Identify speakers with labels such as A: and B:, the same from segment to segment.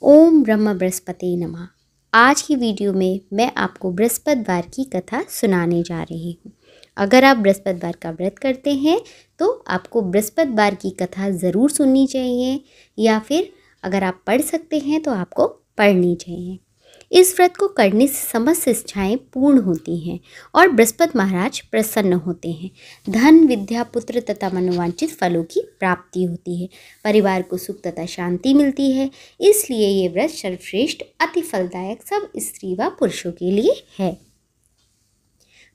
A: ओम ब्रह्म बृहस्पति नमः। आज की वीडियो में मैं आपको बृहस्पतिवार की कथा सुनाने जा रही हूँ। अगर आप बृहस्पतिवार का व्रत करते हैं तो आपको बृहस्पतिवार की कथा ज़रूर सुननी चाहिए, या फिर अगर आप पढ़ सकते हैं तो आपको पढ़नी चाहिए। इस व्रत को करने से समस्त इच्छाएं पूर्ण होती हैं और बृहस्पति महाराज प्रसन्न होते हैं। धन, विद्या, पुत्र तथा मनोवांछित फलों की प्राप्ति होती है। परिवार को सुख तथा शांति मिलती है। इसलिए ये व्रत सर्वश्रेष्ठ, अति फलदायक सब स्त्री व पुरुषों के लिए है।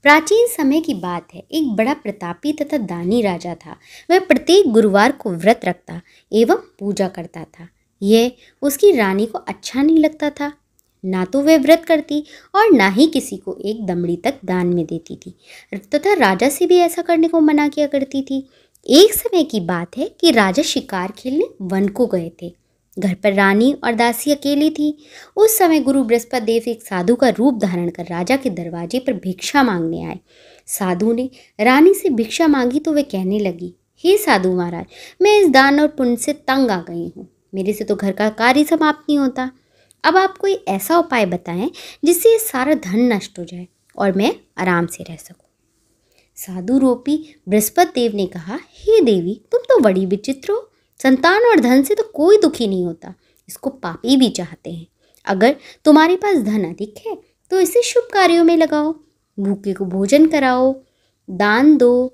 A: प्राचीन समय की बात है। एक बड़ा प्रतापी तथा दानी राजा था। वह प्रत्येक गुरुवार को व्रत रखता एवं पूजा करता था। यह उसकी रानी को अच्छा नहीं लगता था। ना तो वह व्रत करती और ना ही किसी को एक दमड़ी तक दान में देती थी, तथा राजा से भी ऐसा करने को मना किया करती थी। एक समय की बात है कि राजा शिकार खेलने वन को गए थे। घर पर रानी और दासी अकेली थी। उस समय गुरु बृहस्पति देव एक साधु का रूप धारण कर राजा के दरवाजे पर भिक्षा मांगने आए। साधु ने रानी से भिक्षा मांगी तो वह कहने लगी, हे साधु महाराज, मैं इस दान और पुण्य से तंग आ गई हूँ। मेरे से तो घर का कार्य समाप्त नहीं होता। अब आप कोई ऐसा उपाय बताएं जिससे ये सारा धन नष्ट हो जाए और मैं आराम से रह सकूं। साधु रूपी बृहस्पति देव ने कहा, हे देवी, तुम तो बड़ी विचित्र हो। संतान और धन से तो कोई दुखी नहीं होता, इसको पापी भी चाहते हैं। अगर तुम्हारे पास धन अधिक है तो इसे शुभ कार्यों में लगाओ, भूखे को भोजन कराओ, दान दो,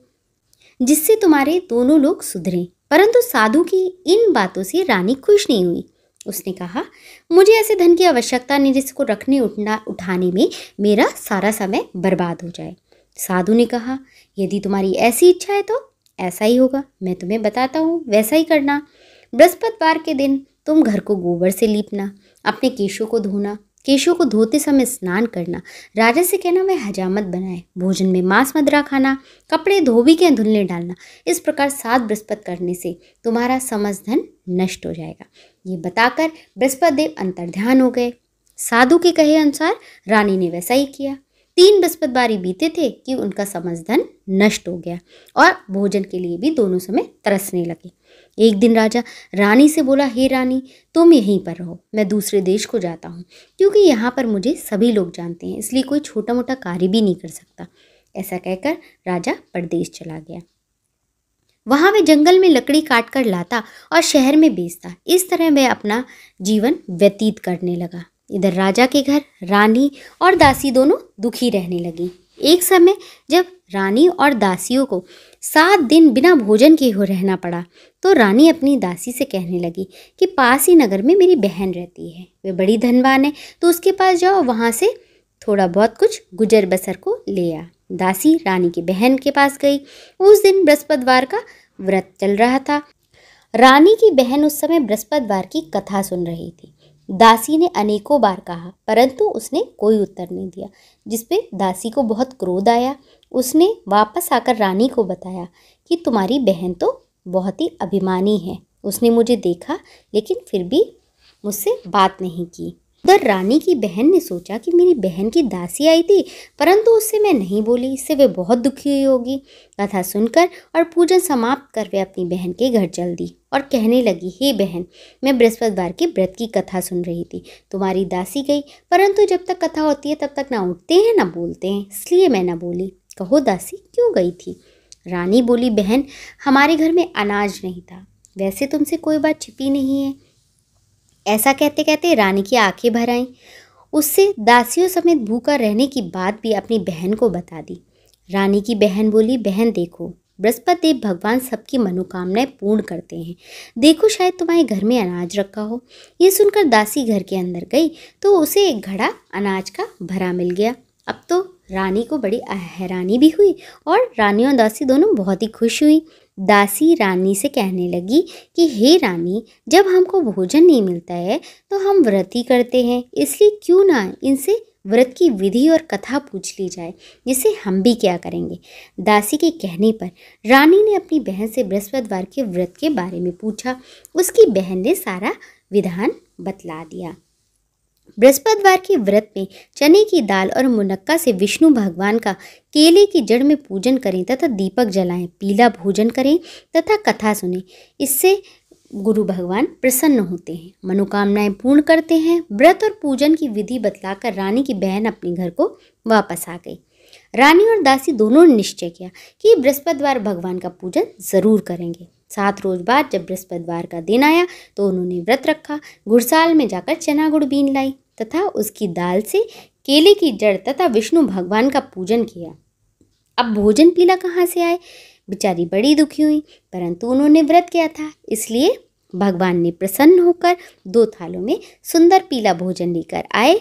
A: जिससे तुम्हारे दोनों लोग सुधरें। परंतु साधु की इन बातों से रानी खुश नहीं हुई। उसने कहा, मुझे ऐसे धन की आवश्यकता नहीं जिसको रखने उठाने में मेरा सारा समय बर्बाद हो जाए। साधु ने कहा, यदि तुम्हारी ऐसी इच्छा है तो ऐसा ही होगा। मैं तुम्हें बताता हूँ, वैसा ही करना। बृहस्पतिवार के दिन तुम घर को गोबर से लीपना, अपने केशों को धोना, केशों को धोते समय स्नान करना, राजा से कहना वह हजामत बनाए, भोजन में मांस मदिरा खाना, कपड़े धोबी के धुलने डालना। इस प्रकार 7 बृहस्पति करने से तुम्हारा समस्त धन नष्ट हो जाएगा। ये बताकर बृहस्पति देव अंतर्ध्यान हो गए। साधु के कहे अनुसार रानी ने वैसा ही किया। 3 बृहस्पतिवार बीते थे कि उनका समस्त धन नष्ट हो गया और भोजन के लिए भी दोनों समय तरसने लगे। एक दिन राजा रानी से बोला, हे रानी, तुम यहीं पर रहो, मैं दूसरे देश को जाता हूँ, क्योंकि यहाँ पर मुझे सभी लोग जानते हैं, इसलिए कोई छोटा मोटा कार्य भी नहीं कर सकता। ऐसा कहकर राजा परदेश चला गया। वहाँ वह जंगल में लकड़ी काट कर लाता और शहर में बेचता। इस तरह वह अपना जीवन व्यतीत करने लगा। इधर राजा के घर रानी और दासी दोनों दुखी रहने लगी। एक समय जब रानी और दासियों को 7 दिन बिना भोजन के हो रहना पड़ा तो रानी अपनी दासी से कहने लगी कि पास ही नगर में मेरी बहन रहती है, वे बड़ी धनवान है, तो उसके पास जाओ, वहाँ से थोड़ा बहुत कुछ गुजर बसर को ले आ। दासी रानी की बहन के पास गई। उस दिन बृहस्पतिवार का व्रत चल रहा था। रानी की बहन उस समय बृहस्पतिवार की कथा सुन रही थी। दासी ने अनेकों बार कहा, परंतु उसने कोई उत्तर नहीं दिया, जिसपे दासी को बहुत क्रोध आया। उसने वापस आकर रानी को बताया कि तुम्हारी बहन तो बहुत ही अभिमानी है, उसने मुझे देखा लेकिन फिर भी मुझसे बात नहीं की। उधर रानी की बहन ने सोचा कि मेरी बहन की दासी आई थी, परंतु उससे मैं नहीं बोली, इससे वे बहुत दुखी हुई होगी। कथा सुनकर और पूजन समाप्त कर वे अपनी बहन के घर चल दी और कहने लगी, हे बहन, मैं बृहस्पतिवार के व्रत की कथा सुन रही थी, तुम्हारी दासी गई, परंतु जब तक कथा होती है तब तक ना उठते हैं ना बोलते हैं, इसलिए मैं ना बोली। कहो दासी, क्यों गई थी? रानी बोली, बहन, हमारे घर में अनाज नहीं था, वैसे तुमसे कोई बात छिपी नहीं है। ऐसा कहते कहते रानी की आंखें भर आईं। उससे दासियों समेत भूखा रहने की बात भी अपनी बहन को बता दी। रानी की बहन बोली, बहन देखो, बृहस्पति देव भगवान सबकी मनोकामनाएं पूर्ण करते हैं, देखो शायद तुम्हारे घर में अनाज रखा हो। ये सुनकर दासी घर के अंदर गई तो उसे एक घड़ा अनाज का भरा मिल गया। अब तो रानी को बड़ी हैरानी भी हुई और रानी और दासी दोनों बहुत ही खुश हुई। दासी रानी से कहने लगी कि हे रानी, जब हमको भोजन नहीं मिलता है तो हम व्रत ही करते हैं, इसलिए क्यों ना इनसे व्रत की विधि और कथा पूछ ली जाए, जिससे हम भी क्या करेंगे। दासी के कहने पर रानी ने अपनी बहन से बृहस्पतिवार के व्रत के बारे में पूछा। उसकी बहन ने सारा विधान बतला दिया। बृहस्पतिवार के व्रत में चने की दाल और मुनक्का से विष्णु भगवान का केले की जड़ में पूजन करें तथा दीपक जलाएं, पीला भोजन करें तथा कथा सुनें। इससे गुरु भगवान प्रसन्न होते हैं, मनोकामनाएं पूर्ण करते हैं। व्रत और पूजन की विधि बतलाकर रानी की बहन अपने घर को वापस आ गई। रानी और दासी दोनों ने निश्चय किया कि बृहस्पतिवार भगवान का पूजन जरूर करेंगे। 7 रोज बाद जब बृहस्पतिवार का दिन आया तो उन्होंने व्रत रखा, घुड़साल में जाकर चना गुड़ बीन लाई तथा उसकी दाल से केले की जड़ तथा विष्णु भगवान का पूजन किया। अब भोजन पीला कहाँ से आए? बेचारी बड़ी दुखी हुई, परंतु उन्होंने व्रत किया था, इसलिए भगवान ने प्रसन्न होकर 2 थालों में सुंदर पीला भोजन लेकर आए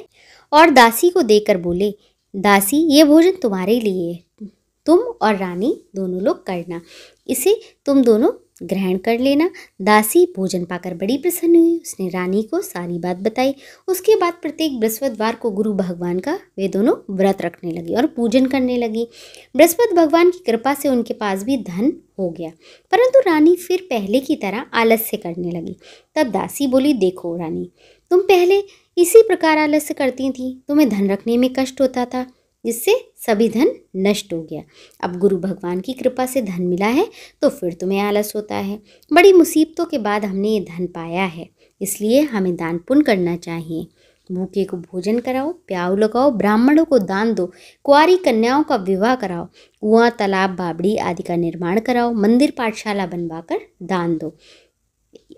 A: और दासी को देकर बोले, दासी ये भोजन तुम्हारे लिए है, तुम और रानी दोनों लोग करना, इसे तुम दोनों ग्रहण कर लेना। दासी भोजन पाकर बड़ी प्रसन्न हुई, उसने रानी को सारी बात बताई। उसके बाद प्रत्येक बृहस्पतिवार को गुरु भगवान का वे दोनों व्रत रखने लगी और पूजन करने लगी। बृहस्पति भगवान की कृपा से उनके पास भी धन हो गया, परंतु रानी फिर पहले की तरह आलस्य करने लगी। तब दासी बोली, देखो रानी, तुम पहले इसी प्रकार आलस्य करती थी, तुम्हें धन रखने में कष्ट होता था, जिससे सभी धन नष्ट हो गया। अब गुरु भगवान की कृपा से धन मिला है तो फिर तुम्हें आलस होता है। बड़ी मुसीबतों के बाद हमने ये धन पाया है, इसलिए हमें दान पुण्य करना चाहिए। भूखे को भोजन कराओ, प्याऊ लगाओ, ब्राह्मणों को दान दो, कुंवारी कन्याओं का विवाह कराओ, कुआं तालाब बावड़ी आदि का निर्माण कराओ, मंदिर पाठशाला बनवाकर दान दो,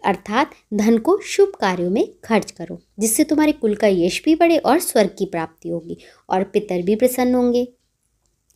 A: अर्थात धन को शुभ कार्यों में खर्च करो, जिससे तुम्हारे कुल का यश भी बढ़े और स्वर्ग की प्राप्ति होगी और पितर भी प्रसन्न होंगे।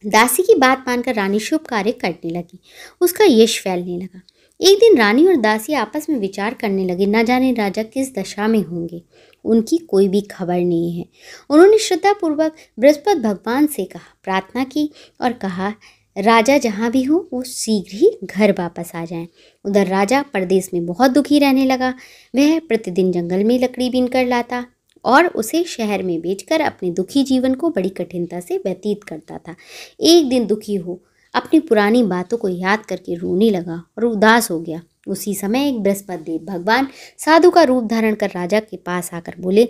A: दासी की बात मानकर रानी शुभ कार्य करने लगी, उसका यश फैलने लगा। एक दिन रानी और दासी आपस में विचार करने लगे, न जाने राजा किस दशा में होंगे, उनकी कोई भी खबर नहीं है। उन्होंने श्रद्धापूर्वक बृहस्पति भगवान से कहा, प्रार्थना की और कहा, राजा जहाँ भी हो वो शीघ्र ही घर वापस आ जाएं। उधर राजा परदेश में बहुत दुखी रहने लगा। वह प्रतिदिन जंगल में लकड़ी बीन कर लाता और उसे शहर में बेचकर अपने दुखी जीवन को बड़ी कठिनता से व्यतीत करता था। एक दिन दुखी हो अपनी पुरानी बातों को याद करके रोने लगा और उदास हो गया। उसी समय एक बृहस्पति देव भगवान साधु का रूप धारण कर राजा के पास आकर बोले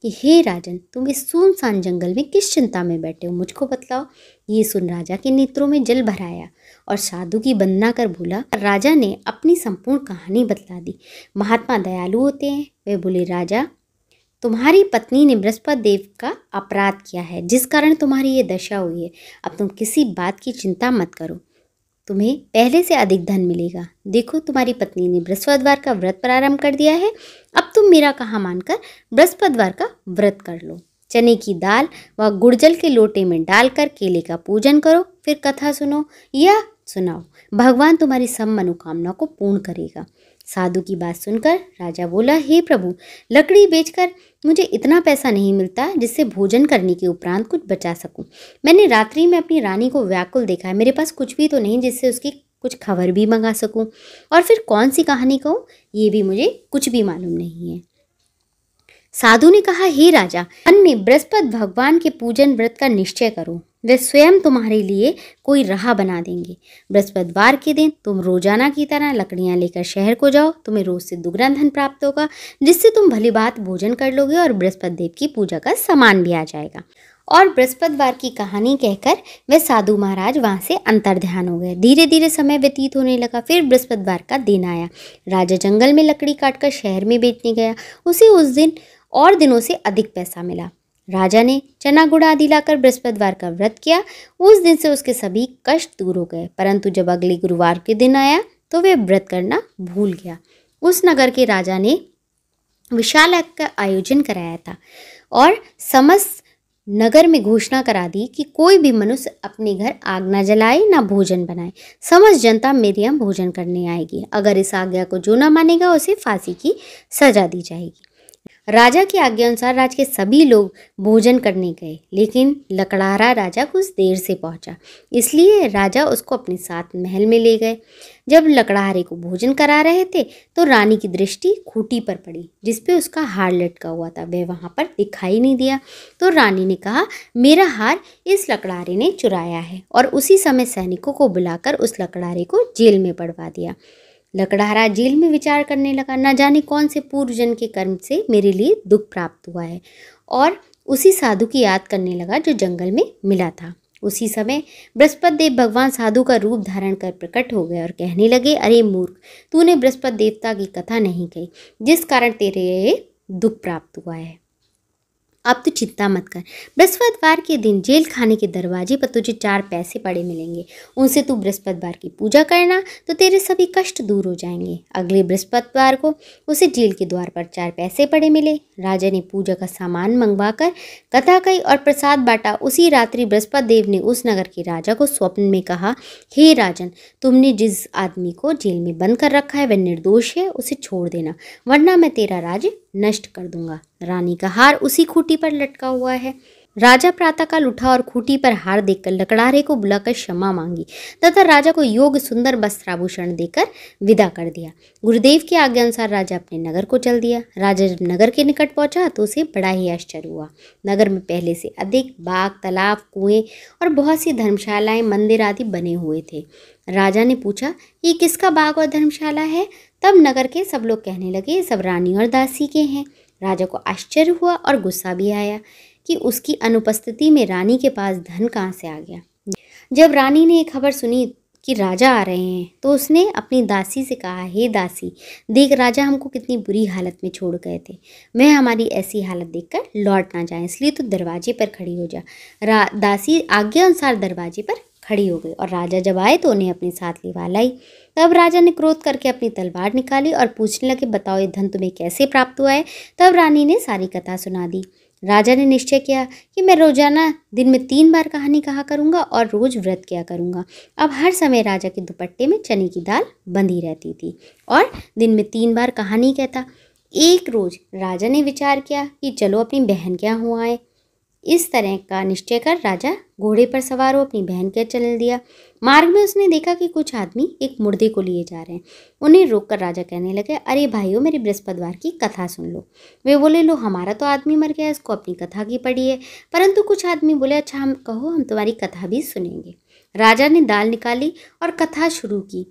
A: कि हे राजन, तुम इस सुनसान जंगल में किस चिंता में बैठे हो, मुझको बतलाओ। ये सुन राजा के नेत्रों में जल भर आया और साधु की वंदना कर बोला। राजा ने अपनी संपूर्ण कहानी बतला दी। महात्मा दयालु होते हैं। वे बोले, राजा, तुम्हारी पत्नी ने बृहस्पति देव का अपराध किया है, जिस कारण तुम्हारी ये दशा हुई है। अब तुम किसी बात की चिंता मत करो, तुम्हें पहले से अधिक धन मिलेगा। देखो, तुम्हारी पत्नी ने बृहस्पतिवार का व्रत प्रारंभ कर दिया है। अब तुम मेरा कहा मानकर बृहस्पतिवार का व्रत कर लो। चने की दाल व गुड़जल के लोटे में डालकर केले का पूजन करो, फिर कथा सुनो या सुनाओ। भगवान तुम्हारी सब मनोकामना को पूर्ण करेगा। साधु की बात सुनकर राजा बोला, हे प्रभु, लकड़ी बेचकर मुझे इतना पैसा नहीं मिलता जिससे भोजन करने के उपरांत कुछ बचा सकूं। मैंने रात्रि में अपनी रानी को व्याकुल देखा है, मेरे पास कुछ भी तो नहीं जिससे उसकी कुछ खबर भी मंगा सकूं। और फिर कौन सी कहानी कहूँ, ये भी मुझे कुछ भी मालूम नहीं है। साधु ने कहा, हे राजा, मन में बृहस्पति भगवान के पूजन व्रत का निश्चय करो, वे स्वयं तुम्हारे लिए कोई राह बना देंगे। बृहस्पतिवार के दिन तुम रोजाना की तरह लकड़ियां लेकर शहर को जाओ, तुम्हें रोज से दुगना धन प्राप्त होगा, जिससे तुम भली बात भोजन कर लोगे और बृहस्पति देव की पूजा का सामान भी आ जाएगा। और बृहस्पतिवार की कहानी कहकर वे साधु महाराज वहाँ से अंतर्ध्यान हो गए। धीरे धीरे समय व्यतीत होने लगा। फिर बृहस्पतिवार का दिन आया। राजा जंगल में लकड़ी काटकर शहर में बेचने गया। उसे उस दिन और दिनों से अधिक पैसा मिला। राजा ने चना गुड़ आदि लाकर बृहस्पतिवार का व्रत किया। उस दिन से उसके सभी कष्ट दूर हो गए। परंतु जब अगले गुरुवार के दिन आया तो वह व्रत करना भूल गया। उस नगर के राजा ने विशाल यज्ञ का आयोजन कराया था और समस्त नगर में घोषणा करा दी कि कोई भी मनुष्य अपने घर आग न जलाए, न भोजन बनाए। समस्त जनता मेरे यहाँ भोजन करने आएगी। अगर इस आज्ञा को जो न मानेगा उसे फांसी की सजा दी जाएगी। राजा की आज्ञा अनुसार राज्य के सभी लोग भोजन करने गए, लेकिन लकड़हारा राजा कुछ देर से पहुंचा, इसलिए राजा उसको अपने साथ महल में ले गए। जब लकड़हारे को भोजन करा रहे थे तो रानी की दृष्टि खूंटी पर पड़ी, जिसपे उसका हार लटका हुआ था। वह वहां पर दिखाई नहीं दिया तो रानी ने कहा, मेरा हार इस लकड़हारे ने चुराया है, और उसी समय सैनिकों को बुलाकर उस लकड़हारे को जेल में पड़वा दिया। लकड़हारा जेल में विचार करने लगा, न जाने कौन से पूर्व जन्म के कर्म से मेरे लिए दुख प्राप्त हुआ है, और उसी साधु की याद करने लगा जो जंगल में मिला था। उसी समय बृहस्पति देव भगवान साधु का रूप धारण कर प्रकट हो गए और कहने लगे, अरे मूर्ख, तूने बृहस्पति देवता की कथा नहीं कही, जिस कारण तेरे ये दुख प्राप्त हुआ है। अब तू चिंता मत कर। बृहस्पतिवार के दिन जेल खाने के दरवाजे पर तुझे 4 पैसे पड़े मिलेंगे। उनसे तू बृहस्पतिवार की पूजा करना तो तेरे सभी कष्ट दूर हो जाएंगे। अगले बृहस्पतिवार को उसे जेल के द्वार पर 4 पैसे पड़े मिले। राजा ने पूजा का सामान मंगवाकर कथा कही और प्रसाद बांटा। उसी रात्रि बृहस्पति देव ने उस नगर के राजा को स्वप्न में कहा, हे राजन, तुमने जिस आदमी को जेल में बंद कर रखा है वह निर्दोष है, उसे छोड़ देना, वरना मैं तेरा राज्य नष्ट कर दूंगा। रानी का हार उसी खूंटी पर लटका हुआ है। राजा प्रातःकाल उठा और खूंटी पर हार देखकर लकड़हारे को बुलाकर क्षमा मांगी तथा राजा को योग्य सुंदर वस्त्राभूषण देकर विदा कर दिया। गुरुदेव की आज्ञा अनुसार राजा अपने नगर को चल दिया। राजा जब नगर के निकट पहुंचा तो उसे बड़ा ही आश्चर्य हुआ। नगर में पहले से अधिक बाग, तालाब, कुएं और बहुत सी धर्मशालाएं, मंदिर आदि बने हुए थे। राजा ने पूछा, ये किसका बाग और धर्मशाला है? तब नगर के सब लोग कहने लगे, ये सब रानी और दासी के हैं। राजा को आश्चर्य हुआ और गुस्सा भी आया कि उसकी अनुपस्थिति में रानी के पास धन कहाँ से आ गया। जब रानी ने ये खबर सुनी कि राजा आ रहे हैं तो उसने अपनी दासी से कहा, हे दासी, देख राजा हमको कितनी बुरी हालत में छोड़ गए थे। वह हमारी ऐसी हालत देखकर लौट ना जाए, इसलिए तो दरवाजे पर खड़ी हो जा। दासी आज्ञा अनुसार दरवाजे पर खड़ी हो गई और राजा जब आए तो उन्हें अपने साथ लिवा लाई। तब राजा ने क्रोध करके अपनी तलवार निकाली और पूछने लगे, बताओ ये धन तुम्हें कैसे प्राप्त हुआ है? तब रानी ने सारी कथा सुना दी। राजा ने निश्चय किया कि मैं रोजाना दिन में 3 बार कहानी कहा करूँगा और रोज व्रत किया करूँगा। अब हर समय राजा के दुपट्टे में चने की दाल बंधी रहती थी और दिन में 3 बार कहानी कहता। एक रोज राजा ने विचार किया कि चलो अपनी बहन के यहाँ हो आए। इस तरह का निश्चय कर राजा घोड़े पर सवार हो अपनी बहन के चल दिया। मार्ग में उसने देखा कि कुछ आदमी एक मुर्दे को लिए जा रहे हैं। उन्हें रोककर राजा कहने लगे, अरे भाइयों, मेरी बृहस्पतिवार की कथा सुन लो। वे बोले, लो, हमारा तो आदमी मर गया, इसको अपनी कथा की पड़ी है। परंतु कुछ आदमी बोले, अच्छा, हम कहो, हम तुम्हारी कथा भी सुनेंगे। राजा ने दाल निकाली और कथा शुरू की।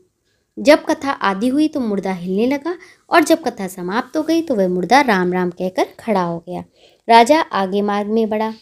A: जब कथा आधी हुई तो मुर्दा हिलने लगा और जब कथा समाप्त हो गई तो वह मुर्दा राम राम कहकर खड़ा हो गया। राजा आगे मार्ग में बढ़ा।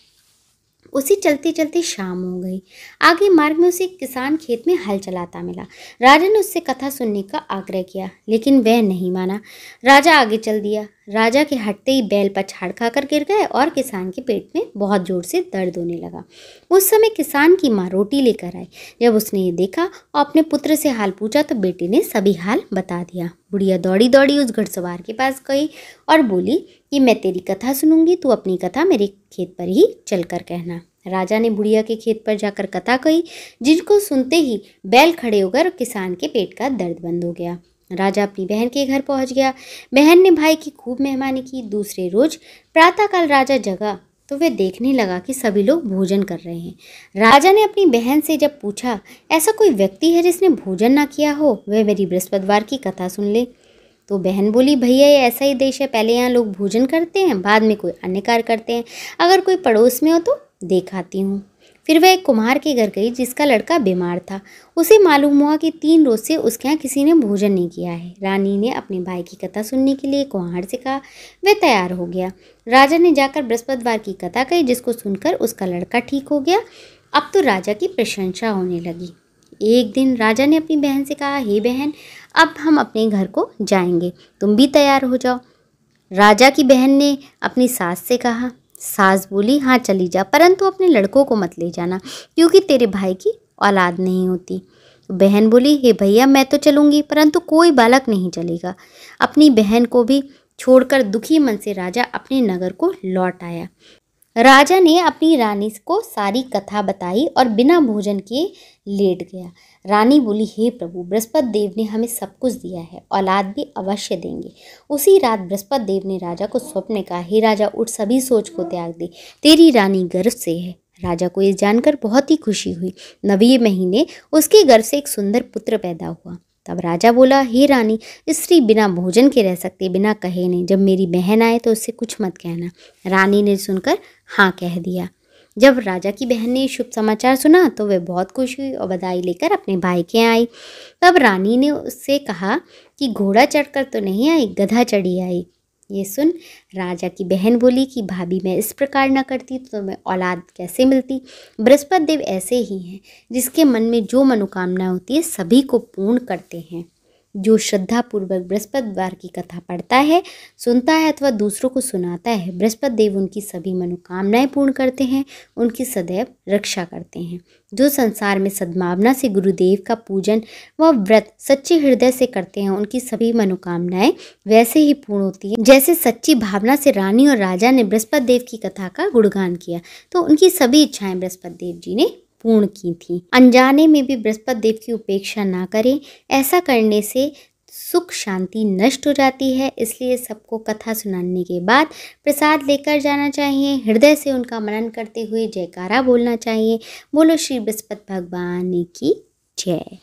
A: उसे चलते चलते शाम हो गई। आगे मार्ग में उसे एक किसान खेत में हल चलाता मिला। राजा ने उससे कथा सुनने का आग्रह किया, लेकिन वह नहीं माना। राजा आगे चल दिया। राजा के हटते ही बैल पछाड़ खाकर गिर गए और किसान के पेट में बहुत जोर से दर्द होने लगा। उस समय किसान की माँ रोटी लेकर आई। जब उसने ये देखा और अपने पुत्र से हाल पूछा तो बेटे ने सभी हाल बता दिया। बुढ़िया दौड़ी दौड़ी उस घुड़सवार के पास गई और बोली कि मैं तेरी कथा सुनूंगी, तू अपनी कथा मेरे खेत पर ही चलकर कहना। राजा ने बुढ़िया के खेत पर जाकर कथा कही, जिनको सुनते ही बैल खड़े हो गए और किसान के पेट का दर्द बंद हो गया। राजा अपनी बहन के घर पहुंच गया। बहन ने भाई की खूब मेहमानी की। दूसरे रोज प्रातःकाल राजा जगा तो वह देखने लगा कि सभी लोग भोजन कर रहे हैं। राजा ने अपनी बहन से जब पूछा, ऐसा कोई व्यक्ति है जिसने भोजन ना किया हो, वह मेरी बृहस्पतिवार की कथा सुन ले। तो बहन बोली, भैया ये ऐसा ही देश है, पहले यहाँ लोग भोजन करते हैं, बाद में कोई अन्य कार्य करते हैं। अगर कोई पड़ोस में हो तो देखाती हूँ। फिर वह एक कुम्हार के घर गई जिसका लड़का बीमार था। उसे मालूम हुआ कि 3 रोज से उसके यहाँ किसी ने भोजन नहीं किया है। रानी ने अपने भाई की कथा सुनने के लिए कुम्हार से कहा। वह तैयार हो गया। राजा ने जाकर बृहस्पतिवार की कथा कही, जिसको सुनकर उसका लड़का ठीक हो गया। अब तो राजा की प्रशंसा होने लगी। एक दिन राजा ने अपनी बहन से कहा, हे बहन, अब हम अपने घर को जाएंगे, तुम भी तैयार हो जाओ। राजा की बहन ने अपनी सास से कहा। सास बोली, हाँ चली जा, परंतु अपने लड़कों को मत ले जाना, क्योंकि तेरे भाई की औलाद नहीं होती। बहन बोली, हे भैया, मैं तो चलूँगी, परंतु कोई बालक नहीं चलेगा। अपनी बहन को भी छोड़कर दुखी मन से राजा अपने नगर को लौट आया। राजा ने अपनी रानी को सारी कथा बताई और बिना भोजन के लेट गया। रानी बोली, हे प्रभु, बृहस्पति देव ने हमें सब कुछ दिया है, औलाद भी अवश्य देंगे। उसी रात बृहस्पति देव ने राजा को स्वप्न में कहा, हे राजा, उठ, सभी सोच को त्याग दे, तेरी रानी गर्भ से है। राजा को ये जानकर बहुत ही खुशी हुई। 9वें महीने उसके गर्भ से एक सुंदर पुत्र पैदा हुआ। तब राजा बोला, हे रानी, स्त्री बिना भोजन के रह सकती, बिना कहे नहीं। जब मेरी बहन आए तो उससे कुछ मत कहना। रानी ने सुनकर हाँ कह दिया। जब राजा की बहन ने शुभ समाचार सुना तो वह बहुत खुश हुई और बधाई लेकर अपने भाई के यहाँ आई। तब रानी ने उससे कहा कि घोड़ा चढ़कर तो नहीं आई, गधा चढ़ी आई। ये सुन राजा की बहन बोली कि भाभी मैं इस प्रकार न करती तो मैं औलाद कैसे मिलती। बृहस्पति देव ऐसे ही हैं, जिसके मन में जो मनोकामना होती है सभी को पूर्ण करते हैं। जो श्रद्धापूर्वक बृहस्पतिवार की कथा पढ़ता है, सुनता है अथवा दूसरों को सुनाता है, बृहस्पति देव उनकी सभी मनोकामनाएं पूर्ण करते हैं, उनकी सदैव रक्षा करते हैं। जो संसार में सद्भावना से गुरुदेव का पूजन व व्रत सच्चे हृदय से करते हैं, उनकी सभी मनोकामनाएं वैसे ही पूर्ण होती हैं जैसे सच्ची भावना से रानी और राजा ने बृहस्पति देव की कथा का गुणगान किया तो उनकी सभी इच्छाएं बृहस्पति देव जी ने पूर्ण की थी। अनजाने में भी बृहस्पति देव की उपेक्षा ना करें, ऐसा करने से सुख शांति नष्ट हो जाती है। इसलिए सबको कथा सुनाने के बाद प्रसाद लेकर जाना चाहिए, हृदय से उनका मनन करते हुए जयकारा बोलना चाहिए। बोलो श्री बृहस्पति भगवान की जय।